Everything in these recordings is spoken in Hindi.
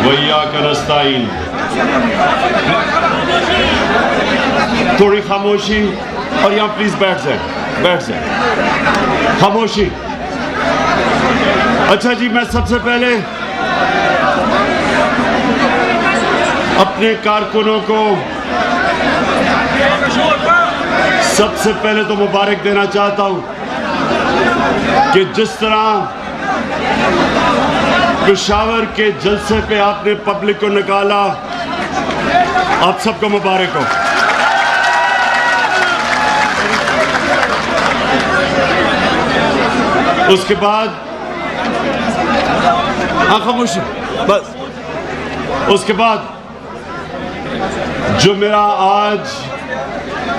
वइय्याका नस्ताईन। थोड़ी खामोशी, और यहाँ प्लीज बैठ जाए, खामोशी। अच्छा जी, मैं सबसे पहले अपने कारकुनों को सबसे पहले तो मुबारक देना चाहता हूं कि जिस तरह पेशावर के जलसे पे आपने पब्लिक को निकाला, आप सबको मुबारक हो। उसके बाद खामोशी बस। उसके बाद जो मेरा आज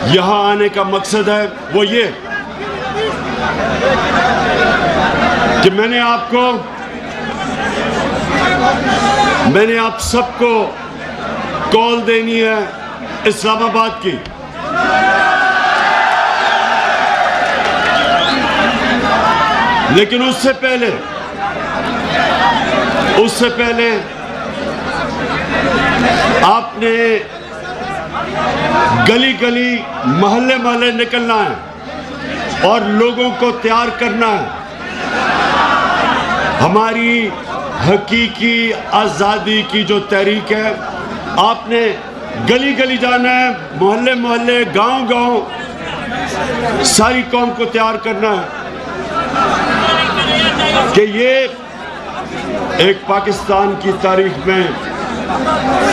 यहां आने का मकसद है वो ये कि मैंने आप सबको कॉल देनी है इस्लामाबाद की। लेकिन उससे पहले आपने गली गली मोहल्ले मोहल्ले निकलना है और लोगों को तैयार करना है। हमारी हकीकी आज़ादी की जो तहरीक है, आपने गली गली जाना है, मोहल्ले मोहल्ले, गांव गांव, सारी कौम को तैयार करना है कि ये एक पाकिस्तान की तारीख में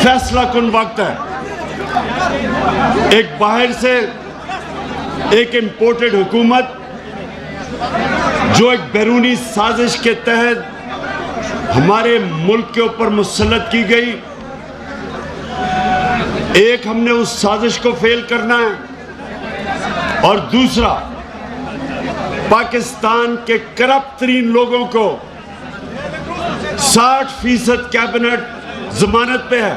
फैसला कुन वक्त है। एक बाहर से एक इंपोर्टेड हुकूमत जो एक बैरूनी साजिश के तहत हमारे मुल्क के ऊपर मुसल्लत की गई, एक हमने उस साजिश को फेल करना है और दूसरा पाकिस्तान के करप्ट तरीन लोगों को 60% कैबिनेट जमानत पे है।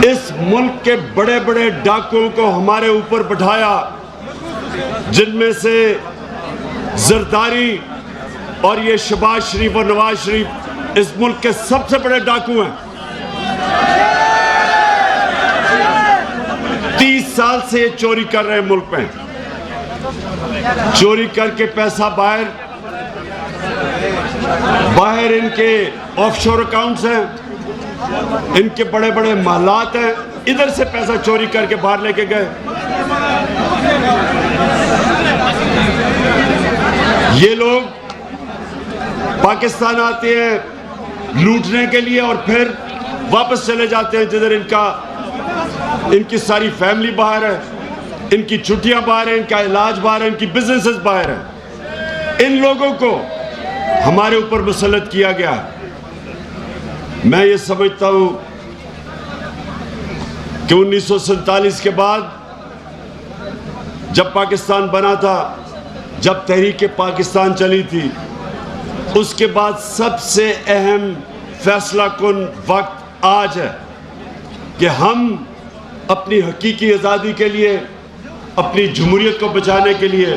इस मुल्क के बड़े बड़े डाकुओं को हमारे ऊपर बिठाया, जिनमें से जरदारी और ये शहबाज शरीफ और नवाज शरीफ इस मुल्क के सबसे बड़े डाकू हैं। 30 साल से ये चोरी कर रहे हैं मुल्क में, चोरी करके पैसा बाहर इनके ऑफशोर अकाउंट्स हैं, इनके बड़े बड़े महलात हैं, इधर से पैसा चोरी करके बाहर लेके गए। ये लोग पाकिस्तान आते हैं लूटने के लिए और फिर वापस चले जाते हैं जिधर इनकी सारी फैमिली बाहर है, इनकी छुट्टियां बाहर है, इनका इलाज बाहर है, इनकी बिजनेसेस बाहर है। इन लोगों को हमारे ऊपर मुसल्लत किया गया। मैं ये समझता हूं कि 1947 के बाद जब पाकिस्तान बना था, जब तहरीक पाकिस्तान चली थी, उसके बाद सबसे अहम फैसला कुन वक्त आज है कि हम अपनी हकीकी आज़ादी के लिए, अपनी जमहूरियत को बचाने के लिए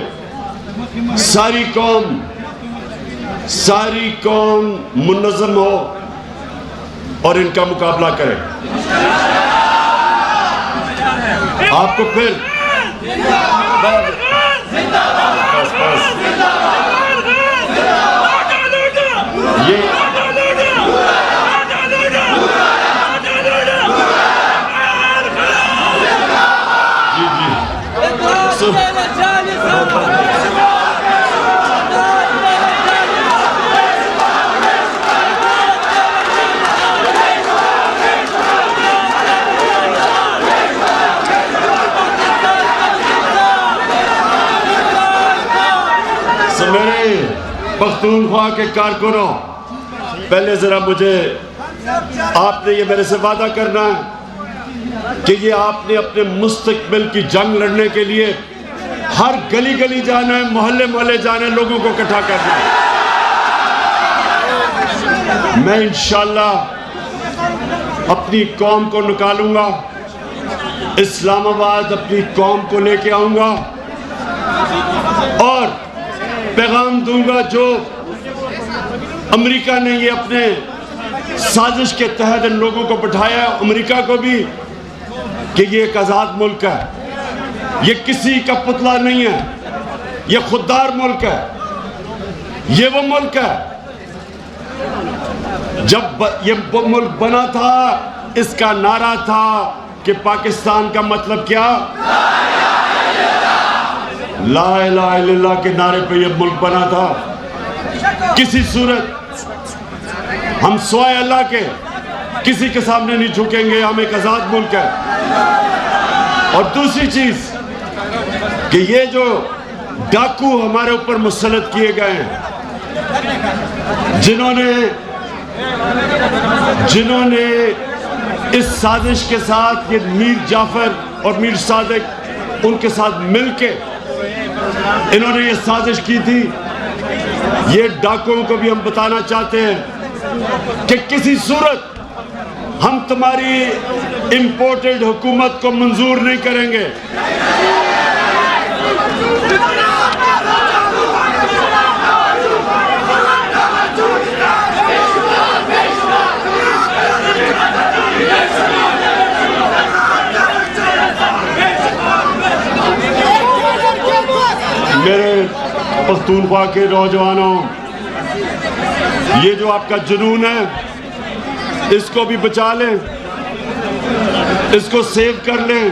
सारी कौम मुन्नज़म हो और इनका मुकाबला करें। आपको फिर ये मेरे पख्तूनख्वा के कारकुनों, पहले जरा मुझे आपने ये मेरे से वादा करना है कि ये आपने अपने मुस्तकबिल की जंग लड़ने के लिए हर गली गली जाना है, मोहल्ले मोहल्ले जाना है, लोगों को इकट्ठा करना है। मैं इंशाअल्लाह अपनी कौम को निकालूंगा, इस्लामाबाद अपनी कौम को लेके आऊंगा और पैगाम दूंगा जो अमेरिका ने ये अपने साजिश के तहत इन लोगों को बिठाया, अमेरिका को भी, कि ये एक आज़ाद मुल्क है, ये किसी का पुतला नहीं है, ये खुददार मुल्क है, ये वो मुल्क है। जब ये मुल्क बना था, इसका नारा था कि पाकिस्तान का मतलब क्या, ला इलाहा इल्लल्लाह के नारे पे ये मुल्क बना था। किसी सूरत हम स्वाय अल्लाह के किसी के सामने नहीं झुकेंगे, हम एक आज़ाद मुल्क है। और दूसरी चीज कि ये जो डाकू हमारे ऊपर मुसल्लत किए गए हैं, जिन्होंने इस साजिश के साथ, ये मीर जाफर और मीर सादिक, उनके साथ मिलके इन्होंने ये साजिश की थी। ये डाकुओं को भी हम बताना चाहते हैं कि किसी सूरत हम तुम्हारी इंपोर्टेड हुकूमत को मंजूर नहीं करेंगे। मेरे पख्तूनख्वा के नौजवानों, ये जो आपका जुनून है, इसको भी बचा लें, इसको सेव कर लें,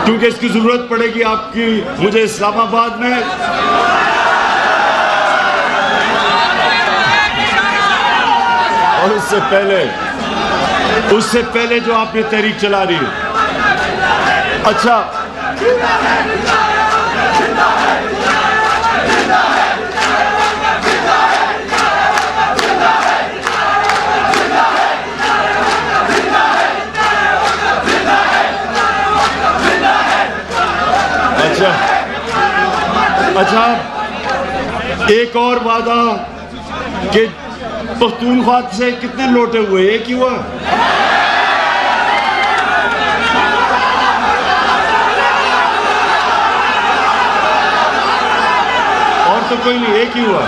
क्योंकि इसकी जरूरत पड़ेगी आपकी मुझे इस्लामाबाद में। और उससे पहले जो आपने तहरीक चला रही है। अच्छा, अच्छा, एक और वादा कि पख्तूनख्वा से कितने लौटे हुए, एक ही हुआ? और तो कोई नहीं, एक ही हुआ।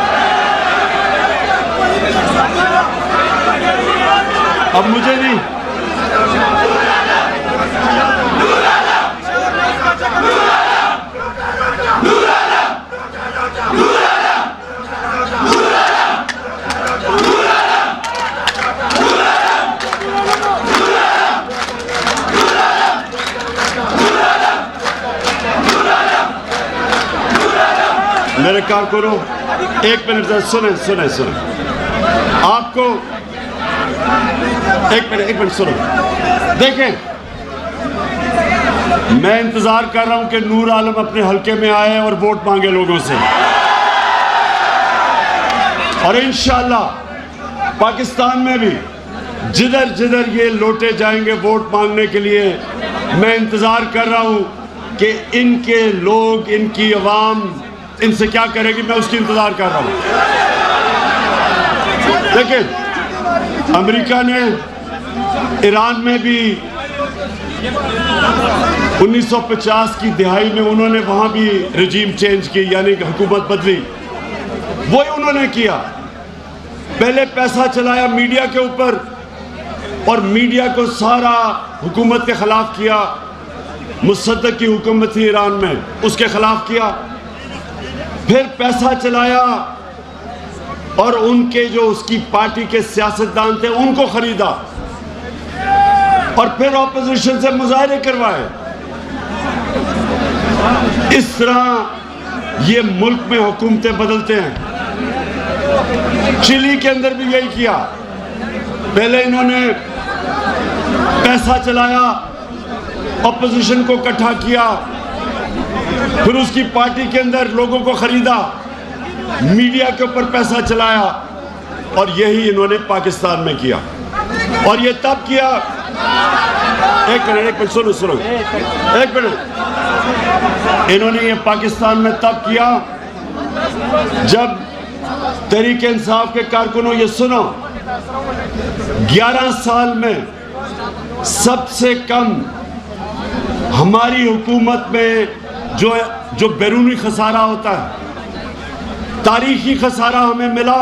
अब मुझे नहीं, मेरे कारकुनों, एक मिनट सुने, आपको एक मिनट सुनो। देखें, मैं इंतजार कर रहा हूं कि नूर आलम अपने हलके में आए और वोट मांगे लोगों से, और इंशाअल्लाह पाकिस्तान में भी जिधर जिधर ये लौटे जाएंगे वोट मांगने के लिए, मैं इंतजार कर रहा हूं कि इनके लोग, इनकी अवाम इनसे क्या करेगी, मैं उसकी इंतजार कर रहा हूं। देखिए, अमेरिका ने ईरान में भी 1950 की दिहाई में उन्होंने वहां भी रजीम चेंज की, यानी हुकूमत बदली। वही उन्होंने किया, पहले पैसा चलाया मीडिया के ऊपर और मीडिया को सारा हुकूमत के खिलाफ किया। मुसद्दक की हुकूमत थी ईरान में, उसके खिलाफ किया। फिर पैसा चलाया और उनके जो उसकी पार्टी के सियासतदान थे उनको खरीदा और फिर ऑपोजिशन से मुजाहरे करवाए। इस तरह ये मुल्क में हुकूमतें बदलते हैं। चिली के अंदर भी यही किया, पहले इन्होंने पैसा चलाया, ऑपोजिशन को इकट्ठा किया, फिर उसकी पार्टी के अंदर लोगों को खरीदा, मीडिया के ऊपर पैसा चलाया, और यही इन्होंने पाकिस्तान में किया। और ये तब किया, एक मिनट सुनो, एक मिनट, इन्होंने ये पाकिस्तान में तब किया जब तहरीक इंसाफ के कारकुनों, ये सुनो, 11 साल में सबसे कम हमारी हुकूमत में जो बैरूनी खसारा होता है, तारीखी खसारा हमें मिला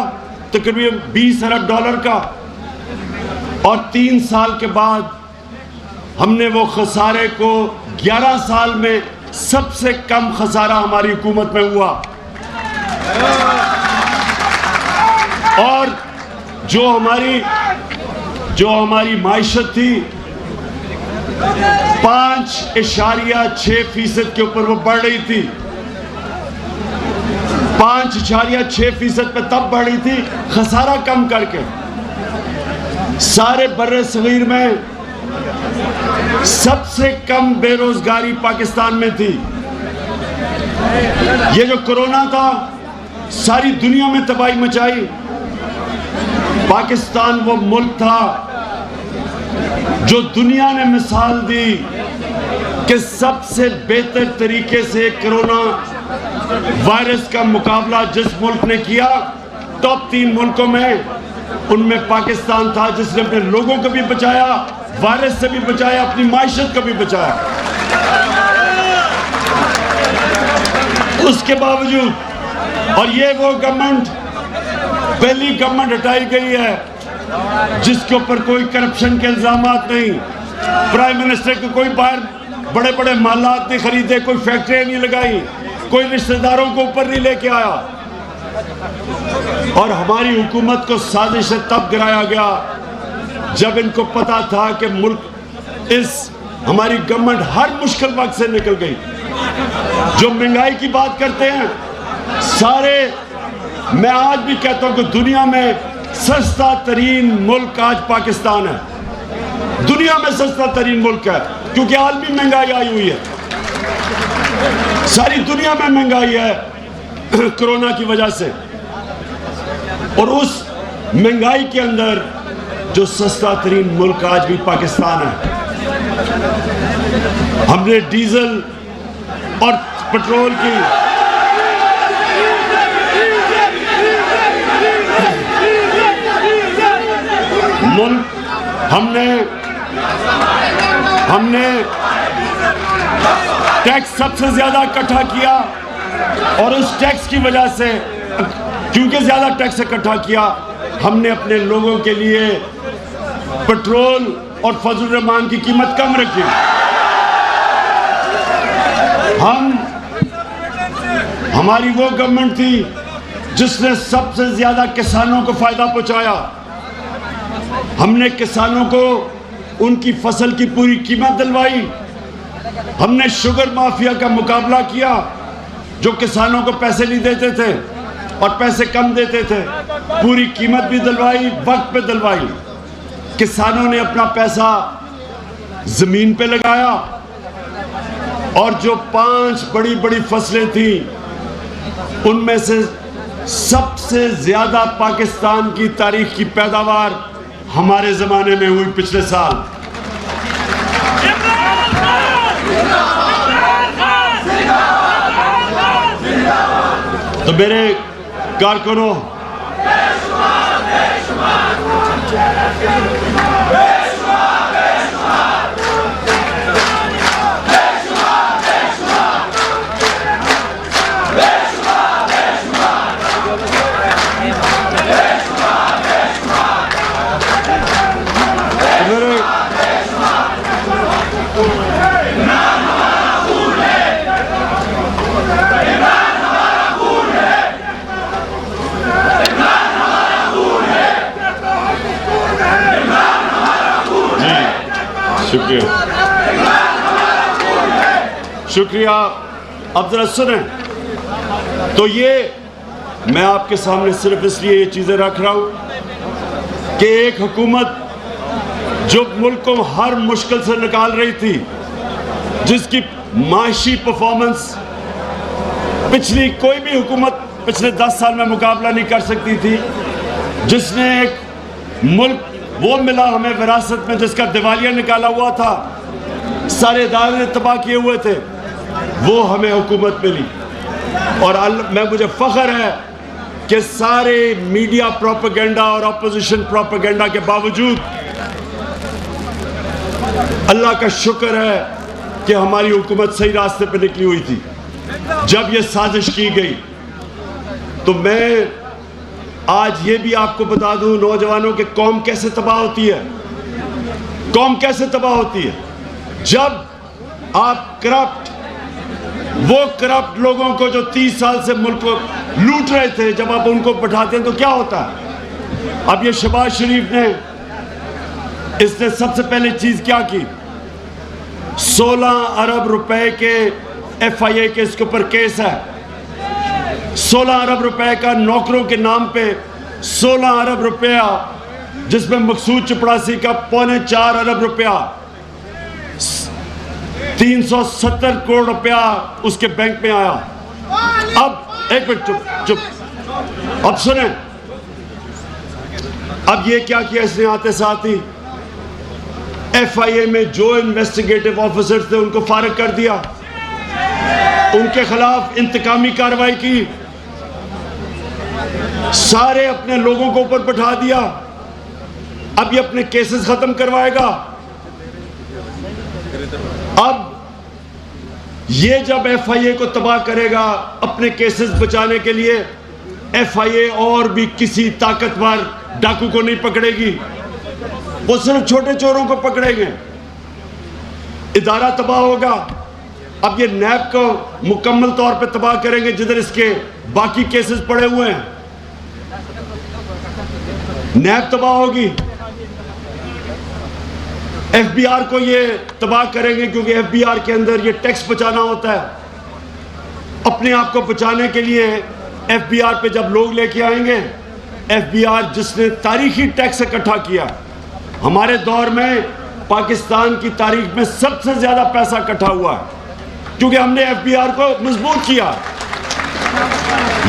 तकरीबन $20 अरब का, और 3 साल के बाद हमने वो खसारे को 11 साल में सबसे कम खसारा हमारी हुकूमत में हुआ। और जो हमारी माइशत थी 5.6% के ऊपर वो बढ़ रही थी। 5.6% पे तब बढ़ रही थी खसारा कम करके। सारे बर्रे सगीर में सबसे कम बेरोजगारी पाकिस्तान में थी। ये जो कोरोना था सारी दुनिया में तबाही मचाई। पाकिस्तान वो मुल्क था जो दुनिया ने मिसाल दी कि सबसे बेहतर तरीके से कोरोना वायरस का मुकाबला जिस मुल्क ने किया, टॉप 3 मुल्कों में, उनमें पाकिस्तान था, जिसने अपने लोगों को भी बचाया, वायरस से भी बचाया, अपनी माइशत को भी बचाया। उसके बावजूद, और ये वो गवर्नमेंट, पहली गवर्नमेंट हटाई गई है जिसके ऊपर कोई करप्शन के इल्जामात नहीं, प्राइम मिनिस्टर को कोई बाहर बड़े बड़े मालात नहीं खरीदे, कोई फैक्ट्रियां नहीं लगाई, कोई रिश्तेदारों को ऊपर नहीं लेके आया। और हमारी हुकूमत को साजिश से तब गिराया गया जब इनको पता था कि मुल्क हमारी गवर्नमेंट हर मुश्किल वक्त से निकल गई। जो महंगाई की बात करते हैं सारे, मैं आज भी कहता हूं कि दुनिया में सस्ता तरीन मुल्क आज पाकिस्तान है। दुनिया में सस्ता तरीन मुल्क है क्योंकि आलमी महंगाई आई हुई है, सारी दुनिया में महंगाई है कोरोना की वजह से। और उस महंगाई के अंदर जो सस्ता तरीन मुल्क आज भी पाकिस्तान है। हमने डीजल और पेट्रोल की मुल्क हमने टैक्स सबसे ज्यादा इकट्ठा किया, और उस टैक्स की वजह से, क्योंकि ज्यादा टैक्स इकट्ठा किया, हमने अपने लोगों के लिए पेट्रोल और फजल रहमान की कीमत कम रखी। हमारी वो गवर्नमेंट थी जिसने सबसे ज्यादा किसानों को फायदा पहुंचाया। हमने किसानों को उनकी फसल की पूरी कीमत दिलवाई। हमने शुगर माफिया का मुकाबला किया जो किसानों को पैसे नहीं देते थे और पैसे कम देते थे, पूरी कीमत भी दिलवाई, वक्त पे दिलवाई। किसानों ने अपना पैसा जमीन पे लगाया, और जो 5 बड़ी बड़ी फसलें थी उनमें से सबसे ज्यादा पाकिस्तान की तारीख की पैदावार हमारे जमाने में हुई पिछले साल। तो मेरे कारकुनों, शुक्रिया। अब जरा सुने, तो ये मैं आपके सामने सिर्फ इसलिए ये चीजें रख रहा हूं कि एक हुकूमत जो मुल्क को हर मुश्किल से निकाल रही थी, जिसकी माशी परफॉर्मेंस पिछली कोई भी हुकूमत पिछले 10 साल में मुकाबला नहीं कर सकती थी, जिसने एक मुल्क वो मिला हमें विरासत में जिसका दिवालिया निकाला हुआ था, सारे इदारे तबाह किए हुए थे, वो हमें हुकूमत मिली। और मुझे फख्र है कि सारे मीडिया प्रोपेगेंडा और अपोजिशन प्रोपेगेंडा के बावजूद अल्लाह का शुक्र है कि हमारी हुकूमत सही रास्ते पर निकली हुई थी। जब ये साजिश की गई तो मैं आज ये भी आपको बता दूं नौजवानों के, कौम कैसे तबाह होती है। कौम कैसे तबाह होती है? जब आप वो करप्ट लोगों को जो 30 साल से मुल्क को लूट रहे थे, जब आप उनको बैठाते हैं तो क्या होता है? अब ये शहबाज शरीफ ने, इसने सबसे पहले चीज क्या की? 16 अरब रुपए के FIA के इसके ऊपर केस है। 16 अरब रुपए का नौकरों के नाम पे 16 अरब रुपया, जिसमें मकसूद चपड़ासी का 3.25 अरब रुपया, 370 करोड़ रुपया उसके बैंक में आया। अब एक मिनट, चुप। अब सुने, अब ये क्या किया इसने? आते साथ ही FIA में जो इन्वेस्टिगेटिव ऑफिसर्स थे उनको फारिग कर दिया, उनके खिलाफ इंतकामी कार्रवाई की, सारे अपने लोगों को ऊपर बैठा दिया। अब ये अपने केसेस खत्म करवाएगा। अब ये जब FIA को तबाह करेगा अपने केसेस बचाने के लिए, FIA और भी किसी ताकतवर डाकू को नहीं पकड़ेगी, वो सिर्फ छोटे चोरों को पकड़ेंगे। इदारा तबाह होगा। अब ये नैब को मुकम्मल तौर पे तबाह करेंगे, जिधर इसके बाकी केसेस पड़े हुए हैं। नैब तबाह होगी। FBR को ये तबाह करेंगे, क्योंकि FBR के अंदर ये टैक्स बचाना होता है। अपने आप को बचाने के लिए FBR पे जब लोग लेके आएंगे, FBR जिसने तारीखी टैक्स इकट्ठा किया, हमारे दौर में पाकिस्तान की तारीख में सबसे ज्यादा पैसा इकट्ठा हुआ है, क्योंकि हमने FBR को मजबूत किया।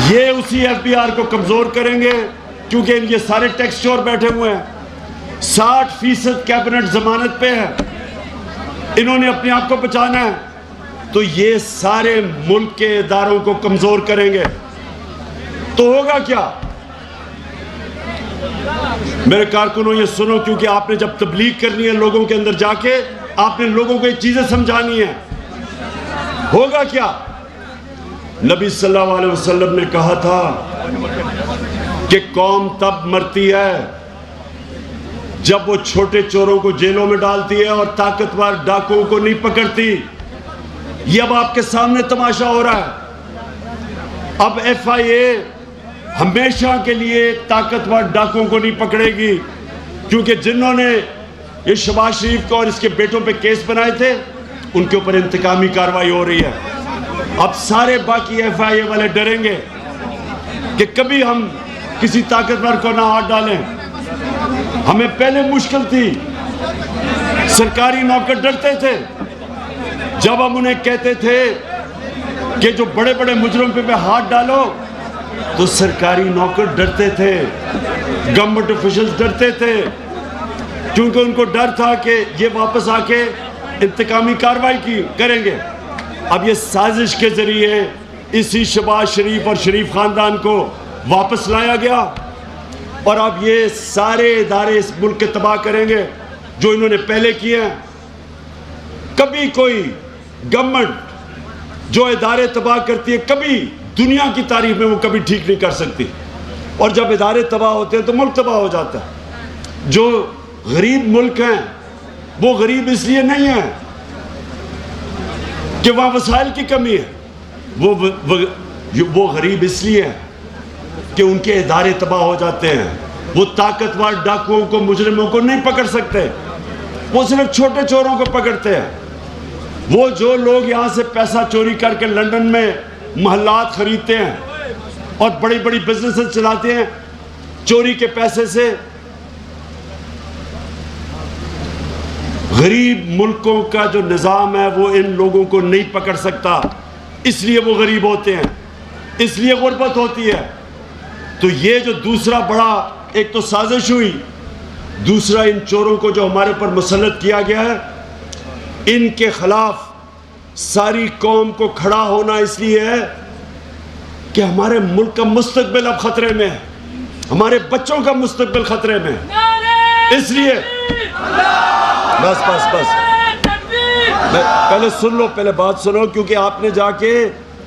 ये उसी FBR को कमजोर करेंगे, क्योंकि ये सारे टैक्स चोर बैठे हुए हैं। 60% कैबिनेट जमानत पे है, इन्होंने अपने आप को बचाना है, तो ये सारे मुल्क के इदारों को कमजोर करेंगे। तो होगा क्या? मेरे कारकुनों ये सुनो, क्योंकि आपने जब तबलीग करनी है लोगों के अंदर जाके, आपने लोगों को ये चीजें समझानी है। होगा क्या? नबी सल्लल्लाहु अलैहि वसल्लम ने कहा था कि कौम तब मरती है जब वो छोटे चोरों को जेलों में डालती है और ताकतवर डाकुओं को नहीं पकड़ती। ये अब आपके सामने तमाशा हो रहा है। अब FIA हमेशा के लिए ताकतवर डाकुओं को नहीं पकड़ेगी, क्योंकि जिन्होंने ये शहबाज शरीफ को और इसके बेटों पे केस बनाए थे, उनके ऊपर इंतकामी कार्रवाई हो रही है। अब सारे बाकी FIA वाले डरेंगे कि कभी हम किसी ताकतवर को ना हाथ डालें। हमें पहले मुश्किल थी, सरकारी नौकर डरते थे जब हम उन्हें कहते थे कि जो बड़े बड़े मुजरिम पे हाथ डालो, तो सरकारी नौकर डरते थे, गवर्नमेंट ऑफिशियल्स डरते थे, क्योंकि उनको डर था कि ये वापस आके इंतकामी कार्रवाई करेंगे। अब ये साजिश के जरिए इसी शहबाज शरीफ और शरीफ खानदान को वापस लाया गया, और अब ये सारे इदारे इस मुल्क के तबाह करेंगे जो इन्होंने पहले किए हैं। कभी कोई गवर्नमेंट जो इदारे तबाह करती है, कभी दुनिया की तारीख में वो कभी ठीक नहीं कर सकती। और जब इदारे तबाह होते हैं तो मुल्क तबाह हो जाता है। जो गरीब मुल्क हैं वो गरीब इसलिए नहीं है कि वहाँ वसाइल की कमी है, वो गरीब इसलिए है कि उनके इदारे तबाह हो जाते हैं। वो ताकतवर डाकुओं को, मुजरिमों को नहीं पकड़ सकते, वो सिर्फ छोटे चोरों को पकड़ते हैं। वो जो लोग यहाँ से पैसा चोरी करके लंदन में महल्लात खरीदते हैं और बड़ी बड़ी बिजनेसेस चलाते हैं चोरी के पैसे से, गरीब मुल्कों का जो निज़ाम है वो इन लोगों को नहीं पकड़ सकता, इसलिए वो गरीब होते हैं, इसलिए गुर्बत होती है। तो ये जो दूसरा बड़ा, एक तो साजिश हुई, दूसरा इन चोरों को जो हमारे पर मुसल्लत किया गया है, इनके खिलाफ सारी कौम को खड़ा होना इसलिए है कि हमारे मुल्क का मुस्तकबिल अब खतरे में है, हमारे बच्चों का मुस्तकबिल खतरे में है। इसलिए बस पहले सुन लो, पहले बात सुनो, क्योंकि आपने जाके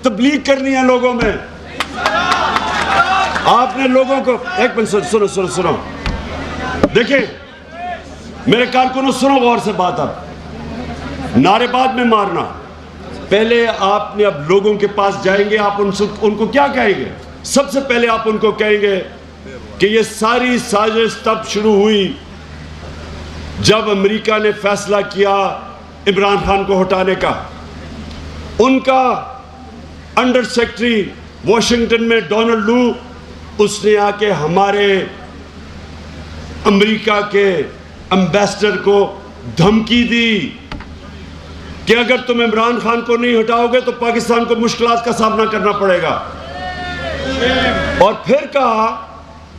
तबलीग करनी है लोगों में। आपने लोगों को एक मिनट सुनो सुनो सुनो, देखिए मेरे कारकुनों सुनो गौर से बात। अब नारेबाज में मारना, पहले आपने अब लोगों के पास जाएंगे, आप उनको क्या कहेंगे? सबसे पहले आप उनको कहेंगे कि ये सारी साजिश तब शुरू हुई जब अमेरिका ने फैसला किया इमरान खान को हटाने का। उनका अंडर सेक्रेटरी वॉशिंगटन में डोनाल्ड लू, उसने आके हमारे अमेरिका के एम्बेसडर को धमकी दी कि अगर तुम इमरान खान को नहीं हटाओगे तो पाकिस्तान को मुश्किलात का सामना करना पड़ेगा। और फिर कहा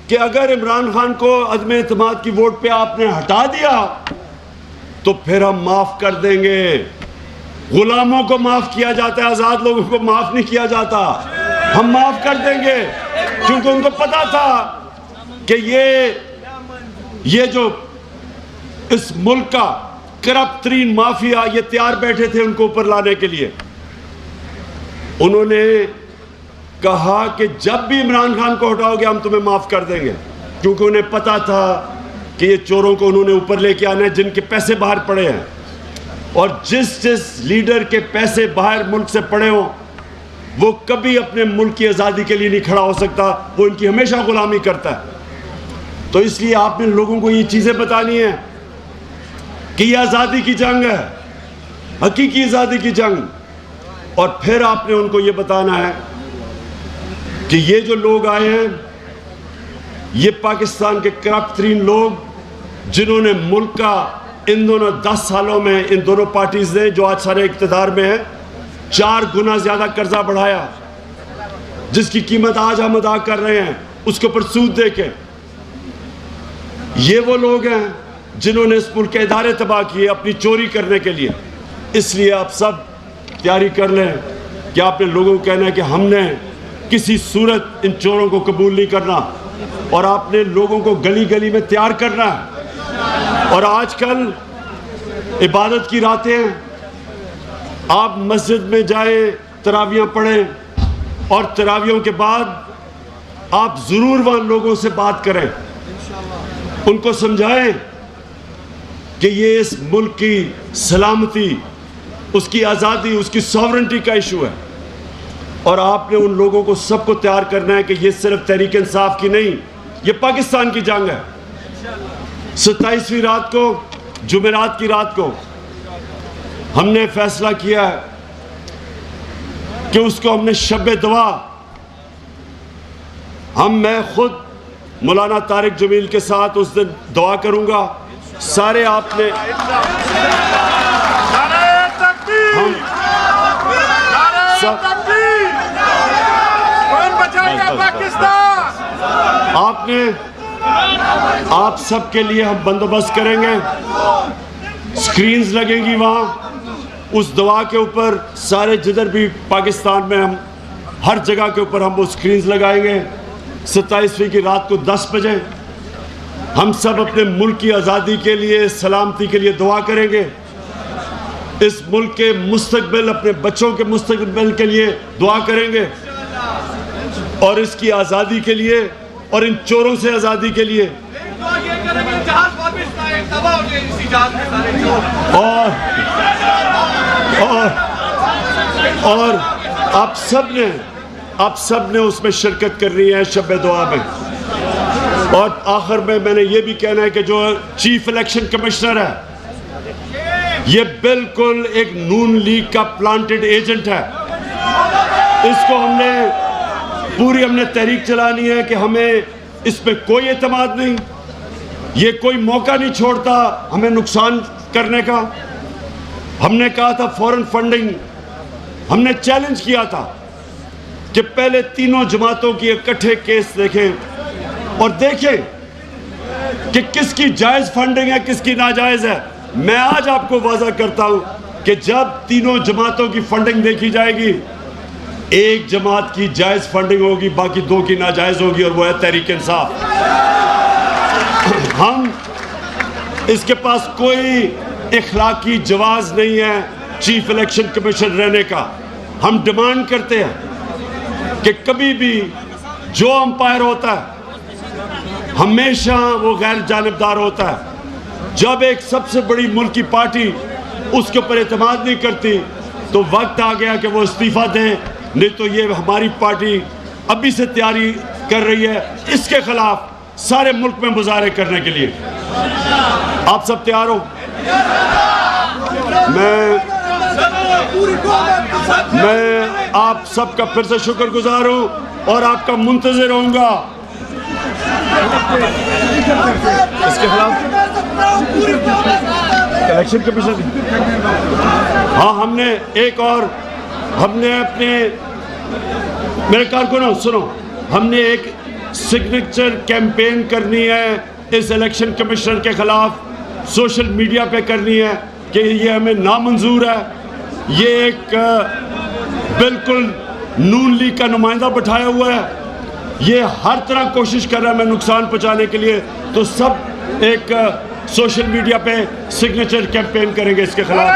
कि अगर इमरान खान को अदम एतमाद की वोट पे आपने हटा दिया तो फिर हम माफ कर देंगे। गुलामों को माफ किया जाता है, आजाद लोगों को माफ नहीं किया जाता। हम माफ कर देंगे, क्योंकि उनको पता था कि ये जो इस मुल्क का करप्ट तरीन माफिया, ये तैयार बैठे थे उनको ऊपर लाने के लिए। उन्होंने कहा कि जब भी इमरान खान को हटाओगे हम तुम्हें माफ कर देंगे, क्योंकि उन्हें पता था कि ये चोरों को उन्होंने ऊपर लेके आना है जिनके पैसे बाहर पड़े हैं। और जिस लीडर के पैसे बाहर मुल्क से पड़े हो वो कभी अपने मुल्क की आज़ादी के लिए नहीं खड़ा हो सकता, वो इनकी हमेशा गुलामी करता है। तो इसलिए आपने लोगों को ये चीज़ें बतानी है कि ये आज़ादी की जंग है, हकीकी आज़ादी की जंग। और फिर आपने उनको ये बताना है कि ये जो लोग आए हैं ये पाकिस्तान के करप्ट तरीन लोग, जिन्होंने मुल्क का इन दोनों 10 सालों में, इन दोनों पार्टीज ने जो आज सारे इक़्तिदार में है, 4 गुना ज़्यादा कर्जा बढ़ाया, जिसकी कीमत आज हम अदा कर रहे हैं उसके ऊपर सूद दे के। ये वो लोग हैं जिन्होंने इस मुल्क के इदारे तबाह किए अपनी चोरी करने के लिए। इसलिए आप सब तैयारी कर लें कि आपने लोगों को कहना है कि हमने किसी सूरत इन चोरों को कबूल नहीं करना, और आपने लोगों को गली गली में तैयार करना है। और आजकल इबादत की रातें हैं, आप मस्जिद में जाएं, तरावियाँ पढ़ें, और तरावियों के बाद आप ज़रूर वहाँ लोगों से बात करें, उनको समझाएं कि ये इस मुल्क की सलामती, उसकी आज़ादी, उसकी सॉवरेंटी का इशू है। और आपने उन लोगों को सबको तैयार करना है कि ये सिर्फ तहरीक इंसाफ की नहीं, ये पाकिस्तान की जंग है। 27वीं रात को, जुमेरात की रात को, हमने फैसला किया है कि उसको हमने शब दुआ, मैं खुद मौलाना तारिक जमील के साथ उस दिन दुआ करूंगा। सारे आपने हम सब आपने आप सब के लिए हम बंदोबस्त करेंगे, स्क्रीन्स लगेंगी वहाँ उस दुआ के ऊपर, सारे जिधर भी पाकिस्तान में हम हर जगह के ऊपर हम वो स्क्रीन्स लगाएंगे। 27वीं की रात को 10 बजे हम सब अपने मुल्क की आज़ादी के लिए, सलामती के लिए दुआ करेंगे। इस मुल्क के मुस्तकबिल, अपने बच्चों के मुस्तकबिल के लिए दुआ करेंगे, और इसकी आज़ादी के लिए और इन चोरों से आज़ादी के लिए। और आप सब ने उसमें शिरकत करनी है शब दुआ में। और आखिर में मैंने ये भी कहना है कि जो चीफ इलेक्शन कमिश्नर है ये बिल्कुल एक नून लीग का प्लांटेड एजेंट है। इसको हमने तहरीक चलानी है कि हमें इस पे कोई एतमाद नहीं, ये कोई मौका नहीं छोड़ता हमें नुकसान करने का। हमने कहा था फॉरेन फंडिंग, हमने चैलेंज किया था कि पहले तीनों जमातों की इकट्ठे केस देखें और देखें कि किसकी जायज़ फंडिंग है, किसकी नाजायज़ है। मैं आज आपको वाज़ा करता हूं कि जब तीनों जमातों की फंडिंग देखी जाएगी, एक जमात की जायज़ फंडिंग होगी, बाकी दो की नाजायज़ होगी, और वो है तहरीक इंसाफ। हम इसके पास कोई इखलाकी जवाज़ नहीं है चीफ इलेक्शन कमीशन रहने का। हम डिमांड करते हैं कि कभी भी जो अंपायर होता है हमेशा वो गैर जानिबदार होता है। जब एक सबसे बड़ी मुल्क की पार्टी उसके ऊपर एतमाद नहीं करती तो वक्त आ गया कि वो इस्तीफा दें, नहीं तो ये हमारी पार्टी अभी से तैयारी कर रही है इसके खिलाफ सारे मुल्क में मुजाहरे करने के लिए। आप सब तैयार हो? मैं आप सबका फिर से शुक्रगुजार हूं और आपका मुंतज़िर रहूंगा। इसके खिलाफ इलेक्शन कमीशन, हाँ हमने एक और हमने अपने मेरे कारकुनों सुनो, हमने एक सिग्नेचर कैंपेन करनी है इस इलेक्शन कमिश्नर के खिलाफ, सोशल मीडिया पे करनी है कि ये हमें नामंजूर है। ये एक बिल्कुल नून लीग का नुमाइंदा बैठाया हुआ है, ये हर तरह कोशिश कर रहा है हमें नुकसान पहुंचाने के लिए। तो सब एक सोशल मीडिया पे सिग्नेचर कैंपेन करेंगे इसके खिलाफ।